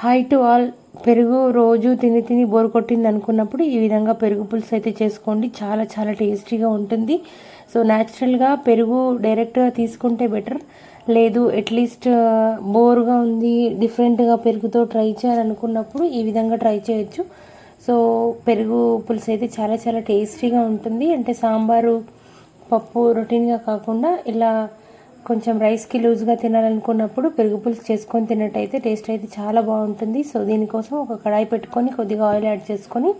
Hi to all. పెరుగు రోజు తిని తిని బోర్ కొట్టింది అనుకున్నప్పుడు ఈ విధంగా పెరుగు పులుసు అయితే చేసుకోండి. చాలా చాలా టేస్టీగా ఉంటుంది. సో న్యాచురల్గా పెరుగు డైరెక్ట్గా తీసుకుంటే బెటర్. లేదు అట్లీస్ట్ బోర్గా ఉంది, డిఫరెంట్గా పెరుగుతో ట్రై చేయాలనుకున్నప్పుడు ఈ విధంగా ట్రై చేయొచ్చు. సో పెరుగు పులుసు అయితే చాలా చాలా టేస్టీగా ఉంటుంది. అంటే సాంబారు పప్పు రొటీన్గా కాకుండా ఇలా కొంచెం రైస్కి లూజ్గా తినాలనుకున్నప్పుడు పెరుగు పులుసు చేసుకొని తిన్నట్టయితే టేస్ట్ అయితే చాలా బాగుంటుంది. సో దీనికోసం ఒక కడాయి పెట్టుకొని కొద్దిగా ఆయిల్ యాడ్ చేసుకొని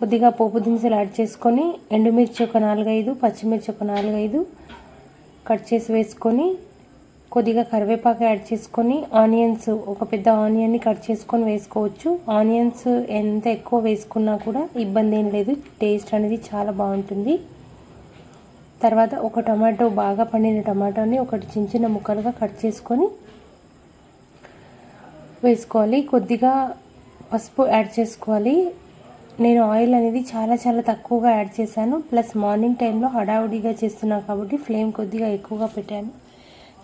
కొద్దిగా పోపు దినుసులు యాడ్ చేసుకొని ఎండుమిర్చి ఒక 4-5, పచ్చిమిర్చి ఒక 4-5 కట్ చేసి వేసుకొని కొద్దిగా కరివేపాకు యాడ్ చేసుకొని ఆనియన్స్ ఒక పెద్ద ఆనియన్ని కట్ చేసుకొని వేసుకోవచ్చు. ఆనియన్స్ ఎంత ఎక్కువ వేసుకున్నా కూడా ఇబ్బంది ఏం లేదు, టేస్ట్ అనేది చాలా బాగుంటుంది. తర్వాత ఒక టమాటో, బాగా పండిన టమాటోని ఒకటి చిన్న చిన్న ముక్కలుగా కట్ చేసుకొని వేసుకోవాలి. కొద్దిగా పసుపు యాడ్ చేసుకోవాలి. నేను ఆయిల్ అనేది చాలా చాలా తక్కువగా యాడ్ చేశాను. ప్లస్ మార్నింగ్ టైంలో హడావుడిగా చేస్తున్నాను కాబట్టి ఫ్లేమ్ కొద్దిగా ఎక్కువగా పెట్టాను.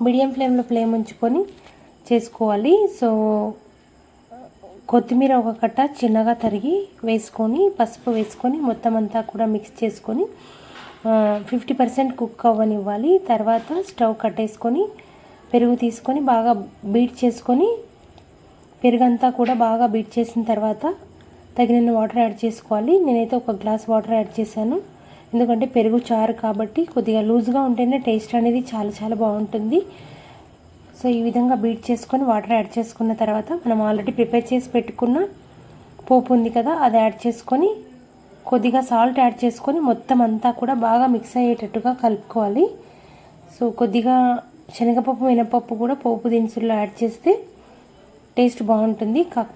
మీడియం ఫ్లేమ్లో ఫ్లేమ్ ఉంచుకొని చేసుకోవాలి. సో కొత్తిమీర ఒక కట్ట చిన్నగా తరిగి వేసుకొని పసుపు వేసుకొని మొత్తం అంతా కూడా మిక్స్ చేసుకొని 50% కుక్ అవ్వనివ్వాలి. తర్వాత స్టవ్ కట్టేసుకొని పెరుగు తీసుకొని బాగా బీట్ చేసుకొని పెరుగంతా కూడా బాగా బీట్ చేసిన తర్వాత తగినన్ని వాటర్ యాడ్ చేసుకోవాలి. నేనైతే ఒక గ్లాస్ వాటర్ యాడ్ చేశాను, ఎందుకంటే పెరుగు చారు కాబట్టి కొద్దిగా లూజ్గా ఉంటేనే టేస్ట్ అనేది చాలా చాలా బాగుంటుంది. సో ఈ విధంగా బీట్ చేసుకొని వాటర్ యాడ్ చేసుకున్న తర్వాత మనం ఆల్రెడీ ప్రిపేర్ చేసి పెట్టుకున్న పోపు ఉంది కదా, అది యాడ్ చేసుకొని కొద్దిగా సాల్ట్ యాడ్ చేసుకొని మొత్తం అంతా కూడా బాగా మిక్స్ అయ్యేటట్టుగా కలుపుకోవాలి. సో కొద్దిగా శనగపప్పు, మినపప్పు కూడా పోపు దినుసుల్లో యాడ్ చేస్తే టేస్ట్ బాగుంటుంది.